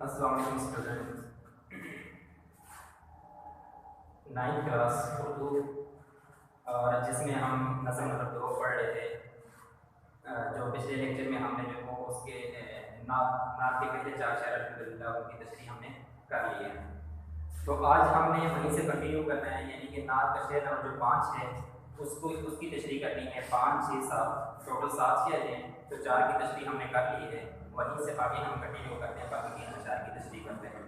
अस्सलाम वालेकुम student. 9th class Urdu और जिसमें हम नज़म नंबर 2 पढ़ रहे थे। जो पिछले लेक्चर में हमने जो वो उसके नात के पहले 4 शेर अल्हम्दुलिल्लाह उनकी तशरीह हमने कर ली है। तो आज हमने वहीं से कंटिन्यू करना है, यानी कि नात का शेर नंबर जो 5 है उसकी तशरीह करनी है। 5, 6, 7 टोटल 7 शेर हैं, तो 4 की तशरीह हमने कर ली है। वहीं से आगे हम कंटिन्यू करते हैं, बाकी 3 और 4 की तशरीह करते हैं।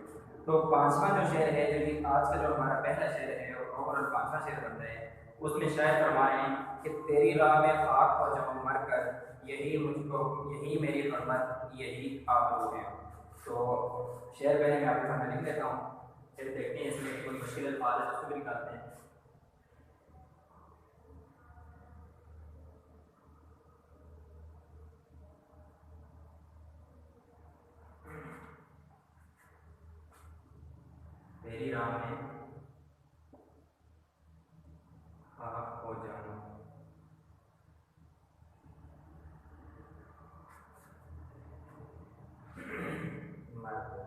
तो 5वां जो शेर है, जो कि आज का जो हमारा पहला शेर है और ओवरऑल 5वां शेर बन रहा है, उसमें शायद फरमाए कि तेरी राह में खाक हो जाऊँ मर कर, यही मुझको यही मेरी हरमत यही आबरू है। तो शेर पहले मैं आपके सामने लिख लेता हूँ, फिर देखते हैं इसमें कोई मुश्किल अल्फाज है उसको भी निकालते हैं। तेरी राह में खाक हो जाऊँ मर कर,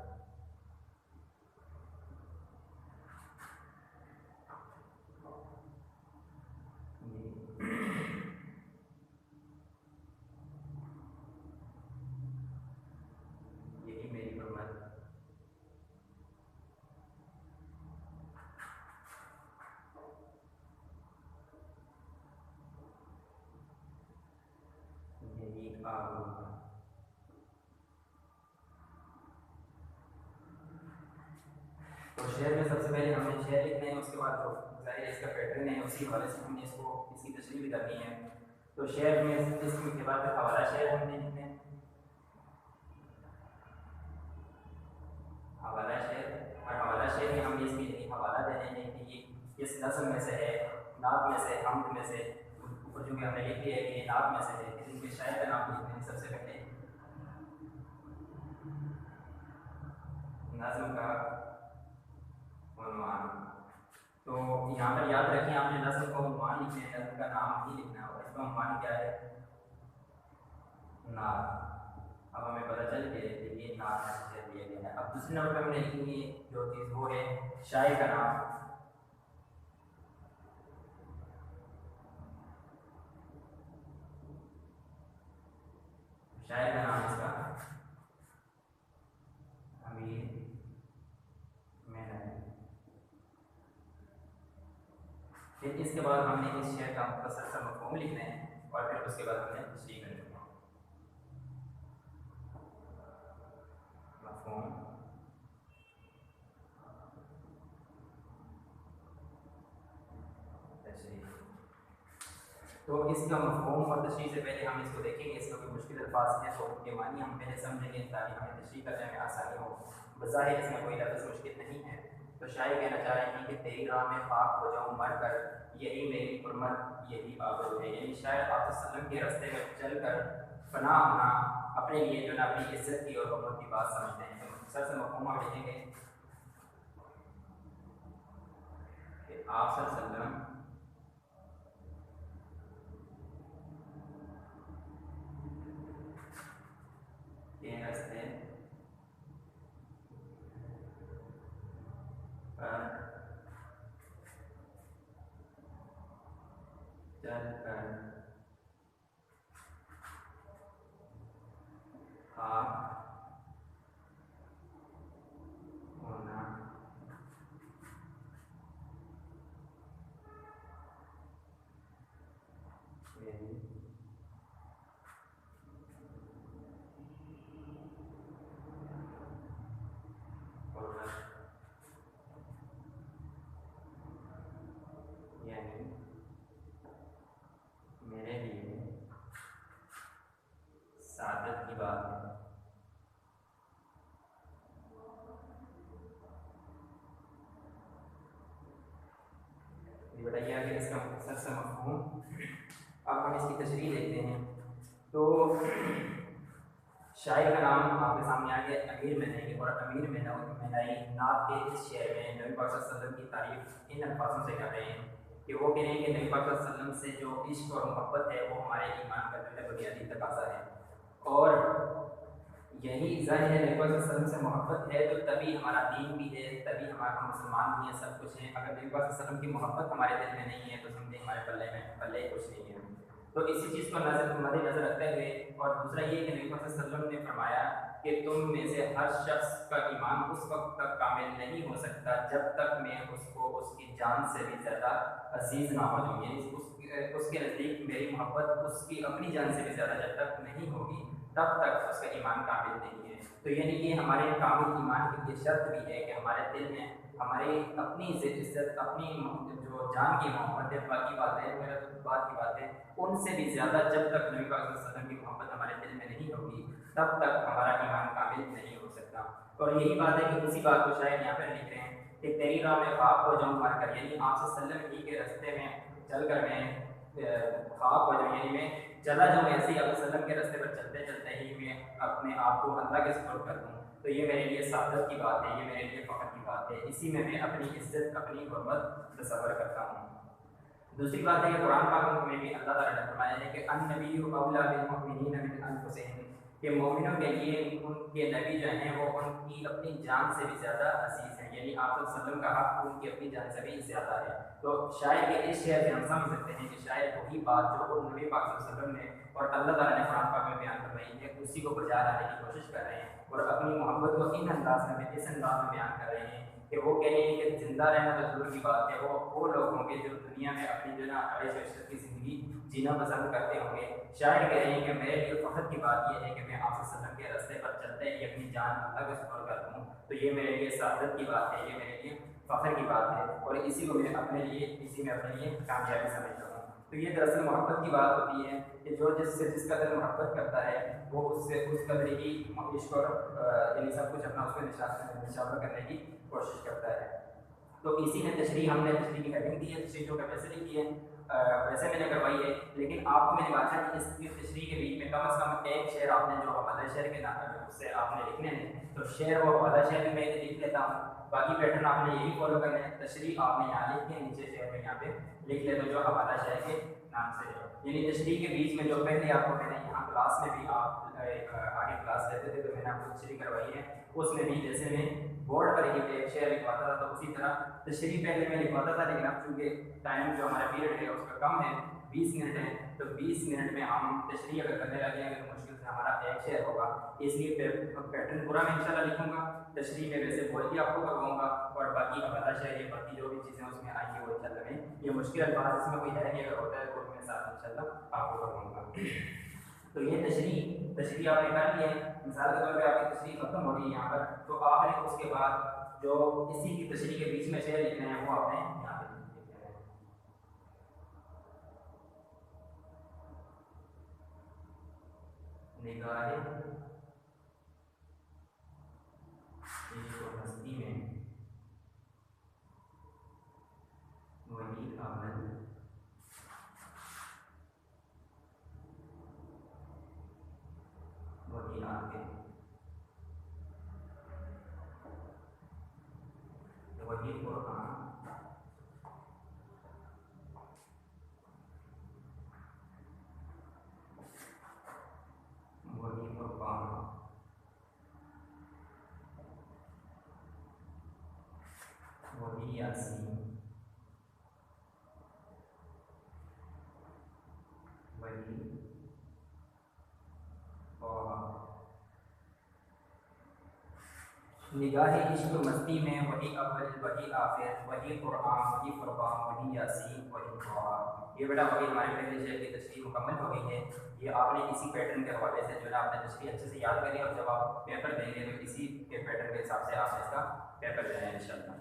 यही मेरी हरमत। यही आबरू है। तो शेर में सबसे पहले हमने शेर लिखना है, उसके बाद जो जाहिर है इसका पैटर्न है उसी हवाले से हमने इसकी तशरीह भी करनी है। तो शेर में इसमें के बाद हवाला शेर हमने लिखना है। हवाला शेर, और हवाला शेर में हमने इसकी हवाला देने हैं कि ये किस नस्ल में से है, नात में से, हमद में से। ऊपर जो कि हमने लिख लिया है कि ये नात में से है, फिर इनके शायर का नाम लिखना है सबसे पहले। नज़्म का उन्वान, तो यहाँ पर याद रखें आपने नज़्म का उन्वान लिखना है, नज़्म का नाम नहीं लिखना है। इसका उन्वान क्या है? नात। अब हमें पता चल गया कि ये नात का शेर दिया गया है। अब दूसरे नंबर पर हमने लिखी जो चीज़ वो है शायर का नाम। शायर का नाम इसका अमीर मेनन। फिर इसके बाद हमने इस शेर का मुख्तसर सा मफ़हूम लिखना है और फिर उसके बाद हमने तशरीह करनी है। मफ़हूम, तशरीह। तो इसका मफ़हूम और तशरीह से पहले हम इसको देखेंगे, इसमें कोई मुश्किल अल्फाज हैं तो उनके मानी हम पहले समझेंगे ताकि हमें तशरीह करने में आसानी हो। बज़ाहिर इसमें कोई लफ्ज़ मुश्किल नहीं है। तो शायर कहना चाह रहे हैं कि तेरी राह में खाक हो जाऊँ मर कर, यही मेरी हुर्मत यही आबरू है। यानी शायर आप वसल्लम के रास्ते में चल कर फना होना अपने लिए जो ना अपनी इज्जत की और हुर्मत की बात समझते हैं। तो सर से मफ़हूम आप लिखेंगे कि आप सल्लम के रास्ते पर चल कर खाक होना मेरी हुर्मत, यानी मेरे लिए सादत की बात है। ये बताइए आगे इसका मुख्तसर सा मफ़हूम। अब हम इसकी तशरीह देखते हैं। तो शायर का नाम आपके सामने आ गया अमीर मेनई, और अमीर मेनई नात के इस शेर में नबी पाक सल्लल्लाहु अलैहि वसल्लम की तारीफ इन अल्फाजों से कर रहे हैं कि वो कह रहे हैं कि नबी पाक सल्लल्लाहु अलैहि वसल्लम से जो इश्क और मोहब्बत है वो हमारे ईमान का जो है बुनियादी तकाज़ा है। और यही ज़ाहिर है नबी वसल्लम से मोहब्बत है तो तभी हमारा दीन भी है, तभी हमारा मुसलमान भी है, सब कुछ है। अगर नबी वसल्लम की मोहब्बत हमारे दिल में नहीं है तो समझे हमारे पल्ले कुछ नहीं है। तो इसी चीज़ को मद्देनजर रखते हुए और दूसरा ये कि नबी वसल्लम ने फरमाया कि तुम में से हर शख्स का ईमान उस वक्त तक कामिल नहीं हो सकता जब तक मैं उसको उसकी जान से भी ज़्यादा अजीज़ ना हो जाऊँ, यानी उसके नज़दीक मेरी मोहब्बत उसकी अपनी जान से भी ज़्यादा जब तक नहीं होगी तब तक उसका ईमान कामिल नहीं है। तो यानी कि हमारे कामिल ईमान की ये शर्त भी है कि हमारे दिल में हमारी अपनी इज्जत, अपनी जो जान की मोहब्बत है, बाकी बातें वगैरह तो बात की बातें, उनसे भी ज़्यादा जब तक नबी पाक सल्लल्लाहु अलैहि वसल्लम की मोहब्बत हमारे दिल में नहीं होगी तब तक हमारा ईमान कामिल नहीं हो सकता। और यही बात है कि उसी बात को शायद यहाँ पर लिख रहे हैं कि तेरी राह में खाक हो जाऊँ मर कर, यानी आप सल्लल्लाहु अलैहि वसल्लम ही के रास्ते में चल कर मैं खाक हो जाऊँ, यानी मैं चला जाऊँ ऐसे ही आप वसल्लम के रास्ते पर चलते चलते ही मैं अपने आप को अल्लाह के सुपुर्द कर दूँ। तो ये मेरे लिए सादत की बात है, ये मेरे लिए फ़ख्र की बात है, इसी में मैं अपनी इज्जत, अपनी हुर्मत तसव्वुर करता हूँ। दूसरी बात है कि कुरान पाक में भी अल्लाह ताला ने फरमाया है कि अन्नबिय्यु औला बिल मुमिनीन मिन अनफुसिहिम, कि मोमिनों के लिए उनके नबी जो हैं वो उनकी अपनी जान से भी ज़्यादा अजीज़ हैं, यानी आप सल्लल्लाहु अलैहि वसल्लम का हक़ उनकी अपनी जान से भी ज़्यादा है। तो शायद ये इस शेर से हम समझ सकते हैं कि शायद वही बात जो नबी पाक सल्लल्लाहु अलैहि वसल्लम ने और अल्लाह ताला ने कुरान पाक में बयान करवाई है उसी को बजा लाने की कोशिश कर रहे हैं और अपनी मोहब्बत को इन अंदाज में, इस अंदाज में बयान कर रहे हैं कि वो कह रहे हैं कि जिंदा रहना तो दूर की बात है, वो लोग होंगे जो दुनिया में अपनी जो ना ऐश इशरत की ज़िंदगी जीना पसंद करते होंगे। शायद कह रहे हैं कि मेरे लिए फ़ख्र की बात यह है कि मैं आप सल्लल्लाहु अलैहि वसल्लम के रास्ते पर चलते ही अपनी जान अल्लाह के सुपुर्द कर दूँ, तो ये मेरे लिए सादत की बात है, ये मेरे लिए फ़ख्र की बात है और इसी को मैं अपने लिए, इसी में अपने लिए कामयाबी समझता हूँ। तो ये दरअसल मोहब्बत की बात होती है कि जो जिस कदर मोहब्बत करता है वो उससे उस कदर ही इश्क और यानी सब कुछ अपना उसमें निशावर करने की कोशिश करता है। तो इसी ने हमने तशरीह की हेडिंग दी है, तशरीह जो वैसे लिखी है वैसे मैंने करवाई है, लेकिन आपको मैंने कहा था कि इस तशरीह के बीच में कम से कम एक शेर आपने जो हवाला शेर के नाम उससे आपने लिखने हैं, तो शेर और हवाला शेर भी मैं लिख लेता हूँ, बाकी पैटर्न आपने यही फॉलो करना है। तशरीह आपने यहाँ लिख के नीचे शेर में यहाँ पे लिख लेते हो जो हवाला शेर के नाम से है। यानी तशरीह के बीच में जो पहले आपको मैंने यहाँ क्लास में भी आप आगे क्लास लेते थे तो मैंने आपको तशरीह करवाई है, उसमें भी जैसे मैं बोर्ड पर ही एक शेर लिखवाता था तो उसी तरह तशरीह पहले मैं लिखवाता था, लेकिन अब चूँकि टाइम जो हमारा पीरियड है उसका कम है, 20 मिनट है, तो 20 मिनट में हम तशरीह अगर करने लगे हैं तो मुश्किल से हमारा एक शेर होगा, इसलिए पैटर्न पूरा मैं इंशाल्लाह लिखूंगा, तशरीह में वैसे बोल भी आपको करवाऊंगा और बाकी हवाला शेर या बाकी जो भी चीज़ें उसमें आएंगी वो इंशाल्लाह में ये मुश्किल अल्फाज इसमें कोई है नहीं, अगर होता है तो मैं साथ इंशाल्लाह आपको करवाऊंगा। तो ये तशरीह आपने कर लिया है, मिसाल के तौर पर आपकी तशरीह खत्म हो रही है यहाँ पर, तो आपने उसके बाद जो इसी की तशरीह के बीच में शेर लिखने हैं वो आपने यहाँ पे लिखने हैं। निगाहें मस्ती में वही अमल वही आगे वही कुरान वही कुर्बान वही यासीन वही निगाह इश्क मस्ती में वही अव्वल वही आखिर वही कुरान वही फुरकान वही यासीन वही तौहा। ये बेटा वही हमारे पहले शेर की तशरीह मुकम्मल हो गई है। ये आपने इसी पैटर्न के हवाले से जो है आपने तशरीह अच्छे से याद करी और जब आप पेपर देंगे तो इसी के पैटर्न के हिसाब से आपने इसका पेपर देना है इंशाल्लाह।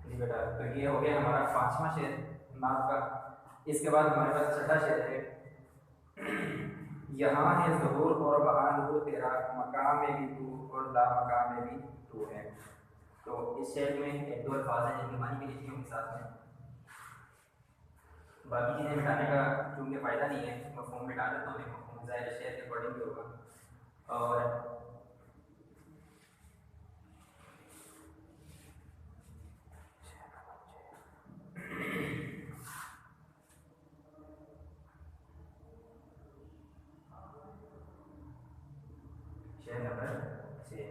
जी बेटा, तो ये हो गया हमारा 5वां शेर नात का। इसके बाद हमारे पास 6ठा शेर है, यहाँ है ज़हूर और वहाँ नूर तेरा, मकाम में भी तू और ला मकाम में भी तू है। तो इस शेर में एक दो अल्फाज हैं जिनकी मानी भी लिखी होंगी साथ में, बाकी चीज़ें मिटाने का चूँकि फ़ायदा नहीं है, मफ़हूम मिटा देता हूँ, मफ़हूम ज़ाहिर शेर के अकॉर्डिंग भी होगा। और शेर नंबर 6।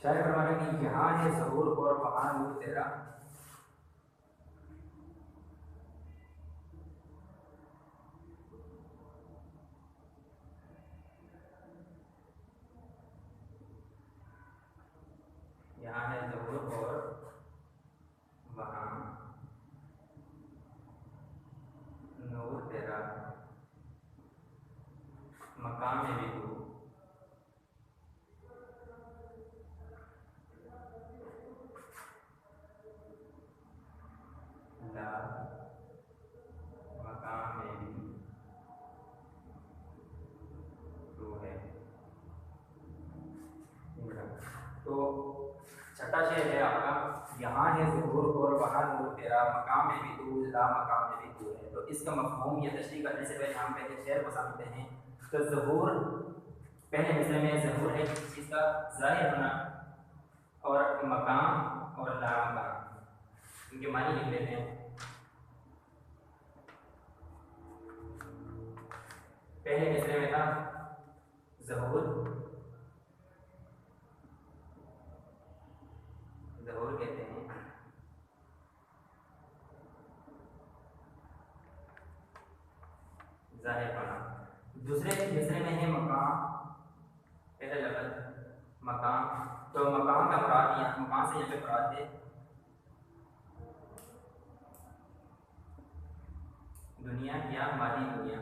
शायर फरमाने की यहाँ है ज़हूर और वहाँ नूर तेरा। यहाँ है ज़हूर और वहाँ नूर तेरा, मकाम में भी तू, ला मकाम में भी तू है। तो छठा शेर है आपका, यहाँ है ज़हूर और वहाँ नूर तेरा, मकाम में भी तू, ला मकाम में भी तू है। तो इसका मफ़हूम या तशरीह करने से पहले हम पहले शेर को समझते हैं। तो ज़हूर, पहले मिसरे में ज़हूर है किसी चीज़ का ज़ाहिर होना, और मकाम और ला मकाम, इनके मानी लिख लेते हैं। पहले मिसरे में था ज़हूर, ज़हूर कहते हैं ज़ाहिर होना। दूसरे मिसरे में है मकाम, पहला लफ्ज़ मकाम। तो मकाम का मुराद, यहाँ मकाम से यहाँ पे मुराद है दुनिया या मादी दुनिया,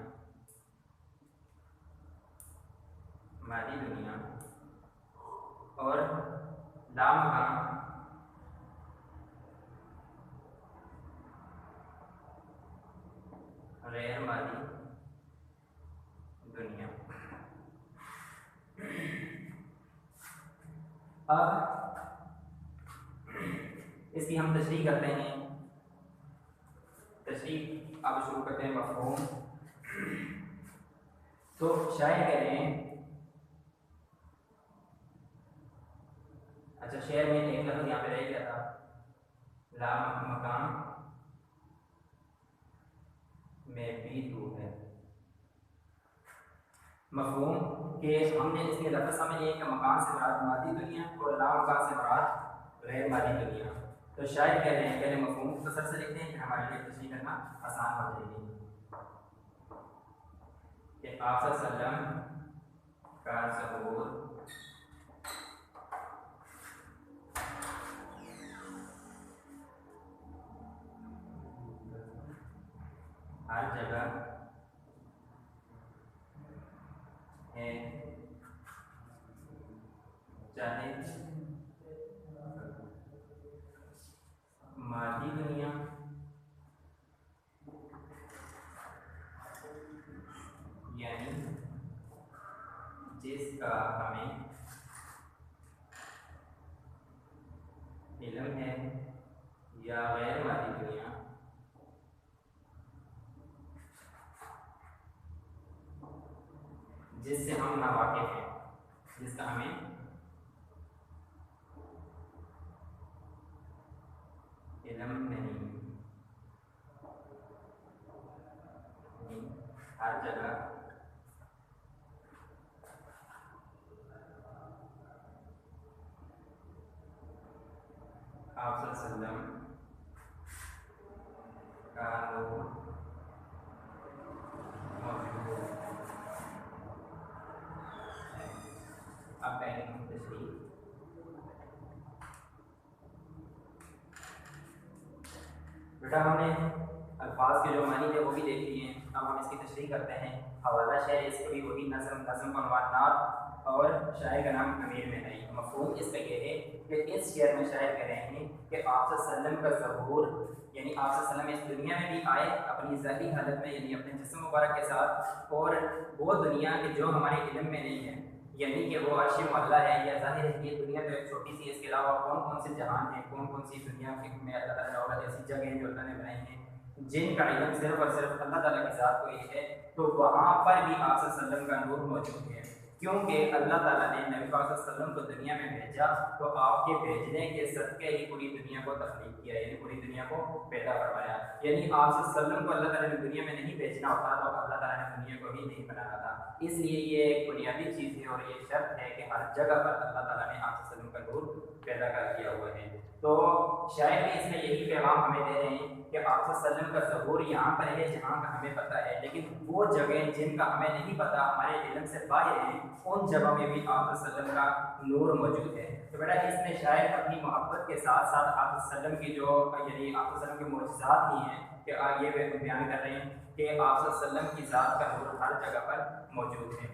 मादी दुनिया। और ला मकाम गैर मादी दुनिया। अब इसकी हम तशरीह करते हैं। तशरीह अब शुरू करते हैं मफ़हूम। तो शायर कह रहे हैं, अच्छा शेर में एक लफ्ज़ यहाँ पे रह गया था, ला मकाम में भी तू है। मफ़हूम कि हमने इसमें लफ्ज़ समझ लिया कि मकान से मुराद मादी दुनिया और ला मकान से मुराद गैर मादी दुनिया। तो शायर कह रहे हैं पहले मफ़हूम को सर से लिखते हैं कि हमारे लिए तशरीह करना आसान हो जाएगी। कि आप सल्लम का ज़हूर हर जगह है, चाहे मादी दुनिया यानी जिसका हमें इल्म है, या गैर मादी दुनिया जिससे हम नावाकिफ हैं, जिसका हमें इल्म नहीं। हर जगह आप सल्लम का नूर मौजूद है। अब पहले हम तशरीह, बेटा हमने अल्फाज के जो मानी थे वो भी देख लिए हैं। अब हम इसकी तशरीह करते हैं। हवाला शेर इसको भी वही नज़म, नज़म का अनवानात और शायर का नाम अमीर में नहीं। मफ़हूम इसका ये है कि इस शेर में शायर कह रहे हैं कि आप सल्लम का ज़हूर यानी आप सल्लम इस दुनिया में भी आए अपनी ज़ाती हालत में, यानी अपने जिस्म मुबारक के साथ, और वो दुनिया के जो हमारे इल्म में नहीं है, यानी कि वो अर्श मुअल्ला है। या ज़ाहिर है कि दुनिया तो एक छोटी सी है, इसके अलावा कौन कौन से जहान हैं, कौन कौन सी दुनिया में अल्लाह ताला और ऐसी जगह हैं जो अल्लाह ने बनाई हैं जिनका इल्म सिर्फ और सिर्फ अल्लाह ताला की ज़ात को ही है। तो वहाँ पर भी आप सल्लम का नूर मौजूद है। क्योंकि अल्लाह ताला ने नबी पाक सल्लल्लाहु अलैहि वसल्लम को दुनिया में भेजा तो आपके भेजने के सदक़े ही पूरी दुनिया को तख्लीक किया, यानी पूरी दुनिया को पैदा करवाया। यानी आप सल्लल्लाहु अलैहि वसल्लम को अल्लाह ताला ने दुनिया में नहीं भेजना होता तो अल्लाह ताला ने दुनिया को ही नहीं बनाना था। इसलिए ये एक बुनियादी चीज़ है और ये शर्त है कि हर जगह पर अल्लाह ताला ने आप सल्लल्लाहु अलैहि वसल्लम का नूर पैदा कर दिया हुआ है। तो शायद भी इसमें यही पैगाम हमें दे रहे हैं कि आप सल्लल्लाहु अलैहि वसल्लम का ज़हूर यहाँ पर है जहाँ का हमें पता है, लेकिन वो जगह जिनका हमें नहीं पता, हमारे इल्म से बाहर है, उन जगह में भी आप सल्लल्लाहु अलैहि वसल्लम का नूर मौजूद है। तो बेटा इसमें शायद अपनी मोहब्बत के साथ साथ आप सल्लल्लाहु अलैहि वसल्लम की जो यानी आप सल्लल्लाहु अलैहि वसल्लम के मोजज़ात ही हैं कि ये बयान कर रहे हैं कि आप सल्लल्लाहु अलैहि वसल्लम की ज़ात का नूर हर जगह पर मौजूद है।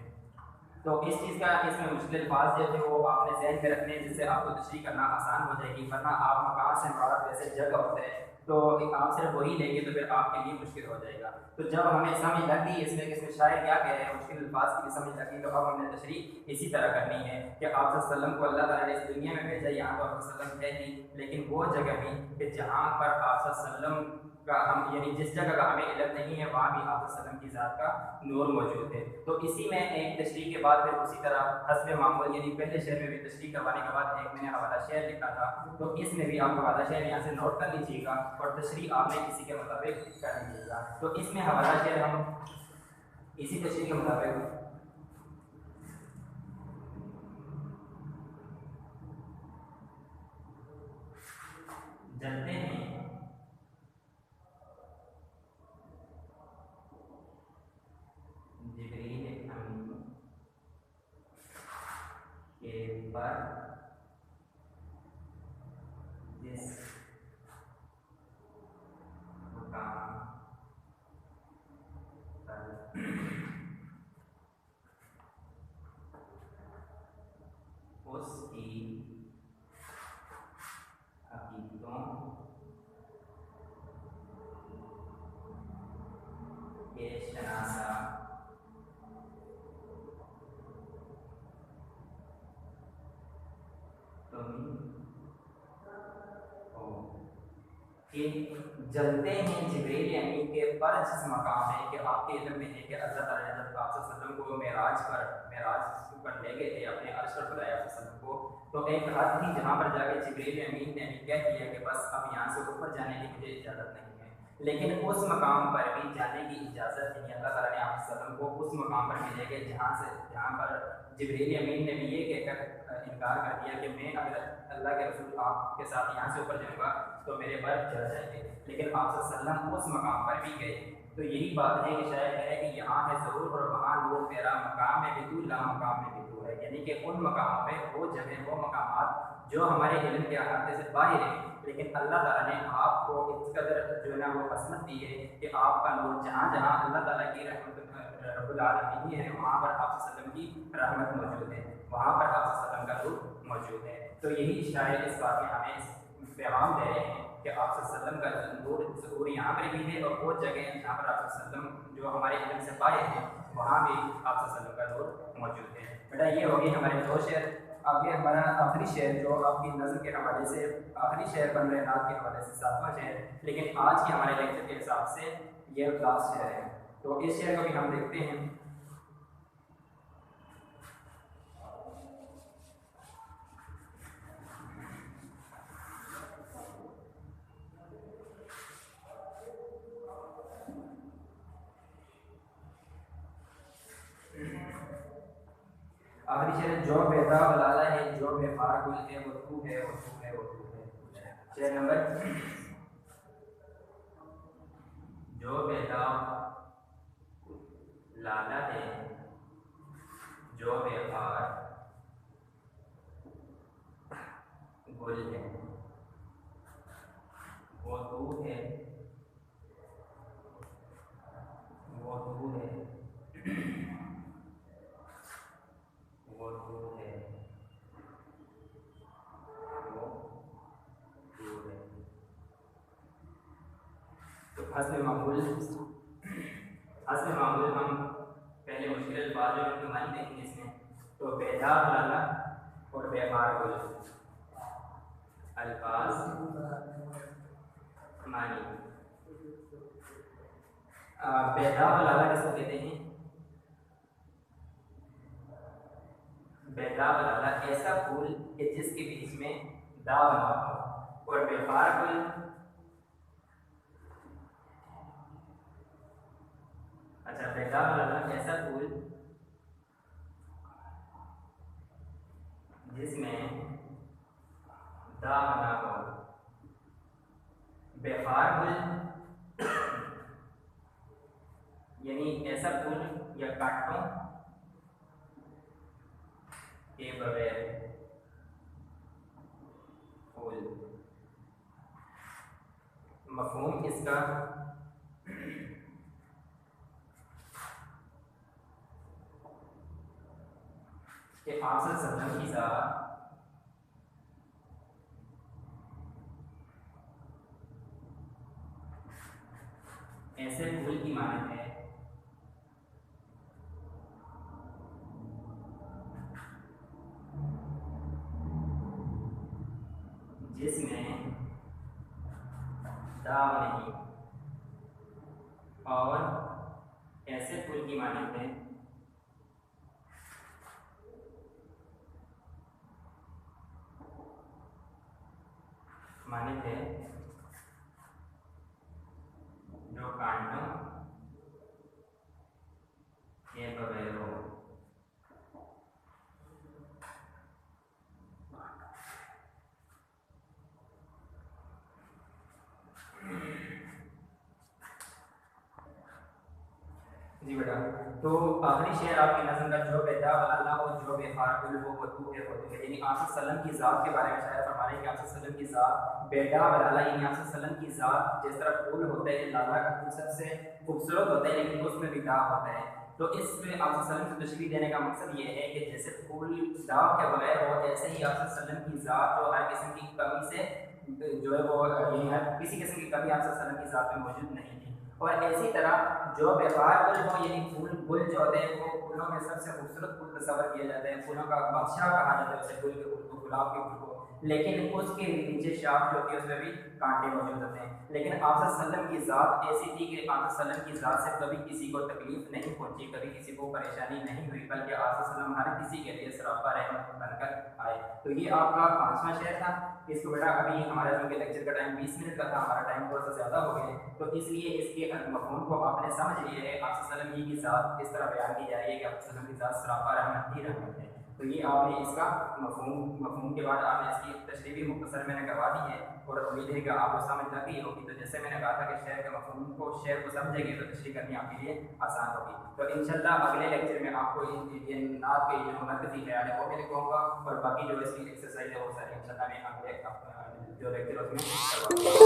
तो इस चीज़ का इसमें मुश्किल अल्फाज जो थे वो आपने ज़हन में रखने जिससे आपको तशरीह करना आसान हो जाएगी, वरना आप मकान से मुराद वैसे जगह होते हैं तो आप सिर्फ वही लेंगे तो फिर आपके लिए मुश्किल हो जाएगा। तो जब हमें समझ लग गई इसमें कि इसमें शायर क्या कह रहे हैं, मुश्किल अल्फाज की भी समझ लग गई, तो अब हमने तशरीह इसी तरह करनी है कि आप सल्लल्लाहु अलैहि वसल्लम को अल्लाह ताला ने इस दुनिया में भेजा, यहाँ तो आप सल्लल्लाहु अलैहि वसल्लम है ही, लेकिन वो जगह भी कि जहाँ पर आप सल्लल्लाहु अलैहि वसल्लम का हम यानी जिस जगह का हमें इल्म नहीं है वहाँ भी आप सल्लल्लाहु अलैहि वसल्लम की ज़ात का नूर मौजूद है। तो इसी में एक तशरीह के बाद फिर उसी तरह हस्ब मामूल यानी पहले शेर में भी तशरीह करवाने के बाद एक मैंने हवाला शेर लिखा था, तो इसमें भी आप हवाला शेर यहाँ से नोट कर लीजिएगा और तशरीह आपने इसी के मुताबिक कर लीजिएगा। तो इसमें हवाला शेर हम इसी तशरीह के मुताबिक जलते हैं जिब्रील अमीन के पर जिस मुकाम पर उसकी अकीदों के शनासा कि जलते हैं जिब्रील अमीन के पर जिस मकाम है कि आपके इल्म में है कि अल्लाह ताला ने जब आप सल्लल्लाहु अलैहि वसल्लम को मेराज पर ले गए थे, अपने अर्श पर बुलाया वसल्लम को, तो एक हद थी जहाँ पर जाके जिब्रील अमीन ने कह दिया कि बस अब यहाँ से ऊपर जाने की मुझे इजाज़त नहीं है, लेकिन उस मकाम पर भी जाने की इजाज़त नहीं। अल्लाह ताला ने आप सल्लल्लाहु अलैहि वसल्लम को उस मकाम पर ले गए जहाँ पर जिब्रील अमीन ने भी ये कहकर इनकार कर दिया कि मैं अगर अल्लाह के रसूल आपके साथ यहाँ से ऊपर जाऊँगा तो मेरे पर जल जाएंगे, लेकिन आप सल्लल्लाहु अलैहि वसल्लम उस मकाम पर भी गए। तो यही बात है कि शायद है कि यहाँ है ज़रूर और वहाँ नूर तेरा, मकाम में भी तू ला मकाम में भी तू है, यानी कि उन मकामों पे वो जगह वो मकामात जो हमारे इल्म के अहाते से बाहर है, लेकिन अल्लाह ताला ने आपको इस कदर जो है ना वो असमत दी है कि आपका नूर जहाँ जहाँ अल्लाह ताला की रहमत रब्बुल आलमीन है वहाँ पर आप सल्लल्लाहु अलैहि वसल्लम की रहमत मौजूद है, वहाँ पर आप सल्लल्लाहु अलैहि वसल्लम का नूर मौजूद है। तो यही शायद इस बात में हमें पैगाम दे रहे हैं कि आप सल्लल्लाहु अलैहि वसल्लम का नूर ज़रूर यहाँ पर भी है और वो जगह जहाँ पर आप सल्लल्लाहु अलैहि वसल्लम जो हमारे इल्म से बाहर है वहाँ भी आप सल्लल्लाहु अलैहि वसल्लम का नूर मौजूद है। बेटा ये होगी हमारे दो शेर। आगे हमारा आखिरी शेर जो आपकी नज़र के हवाले से आखिरी शेर बन रहे नाथ के हवाले से 7वां शेर, लेकिन आज के हमारे लेक्चर के हिसाब से ये लास्ट शेर है, तो इस शेर को भी हम देखते हैं। आखिरी शेर जो बेदा वलाला है जो बेफार गुल है वो तू है वो तू है वो तू है। शेर नंबर जो बेदा लाला है जो बेफार गुल है वो तू है वो तू है वो तू है वो तू है। तो हस्ब मामूल हम पहले मुश्किल अल्फाज जो उनके मानी देखेंगे इसमें। तो बेदार लाला और बेमार गुल अल्फाज मानी। बेदार लाला किसको कहते हैं? बेदा वाला ऐसा फूल कि जिसके बीच में दाव ना हो, और बेकार फूल अच्छा बेदा वाला ऐसा फूल जिसमें दाव ना हो, बेकार फूल यानी ऐसा फूल या कांटों के बगैर फूल। मफहूम इसका कि आप सल्लल्लाहु की ज़ात ऐसे फूल की मानत है जिसमें दाव नहीं, और ऐसे फूल की मानत है जो कांटों के बगैर हो। जी बेटा, तो आखिरी शेर आपकी नज़म का जो बेदा वाला और जो बेखार वो वतू है यानी आप सल्लम की ज़ात के बारे में शायर फरमा रहे हैं कि आप सल्लम की ज़ात बेदा वाला यानी आप सल्लम की ज़ात जिस तरह फूल होते हैं लाला का फूल सबसे खूबसूरत होता है लेकिन उसमें भी दाग होता है। तो इसमें आप सल्लम की तशरीह देने का मकसद ये है कि जैसे फूल दाग के बगैर हो ऐसे ही आप सल्लम की ज़ात जो हर किस्म की कमी से जो है वो यानी हर किसी किस्म की कमी आप सल्लम की ज़ात में मौजूद नहीं थी। और इसी तरह जो बेकार फूल हो यानी फूल गुल जो होते हैं वो फूलों में सबसे खूबसूरत फूल तस्वर किया जाता है, फूलों का बादशाह कहा जाता है उसे, गुल के फूल को, गुलाब के फूल को, लेकिन उसके नीचे शाख जो होती है उसमें भी कांटे मौजूद होते हैं। लेकिन आप सल्लम की ज़ात ऐसी थी कि आप सल्लम की ज़ात से कभी किसी को तकलीफ नहीं पहुंची, कभी किसी को परेशानी नहीं हुई, बल्कि आप सल्लम हर किसी के लिए सरापा रहमत बनकर आए। तो ये आपका 5वां शेर था। इसको बेटा अभी हमारा जो लेक्चर का टाइम 20 मिनट का था, हमारा टाइम थोड़ा सा ज़्यादा हो गया, तो इसलिए इसके मफ़हूम को आपने समझ लिया है। आप सल्लम की ज़ात इस तरह बयान की जा रही है कि आप सल्लम की ज़ात सरापा रहमत ही रहमत है। तो ये आपने इसका मफ़हूम के बाद आपने इसकी तशरीह भी मुख्तसर मैंने करवा दी है और उम्मीद है कि आपको समझ लग गई होगी। तो जैसे मैंने कहा था कि शेर के मफ़हूम को, शेर को समझेंगे तो तशरीह करनी आपके लिए आसान होगी। तो इंशाल्लाह अगले लेक्चर में आपको ये नात के जो मरकज़ी ख्याल है वो भी लिखवाऊँगा और बाकी जो इसकी एक्सरसाइज है वो सारी इंशाल्लाह मैं अगले जो लेक्चर उसमें करवाऊँगा।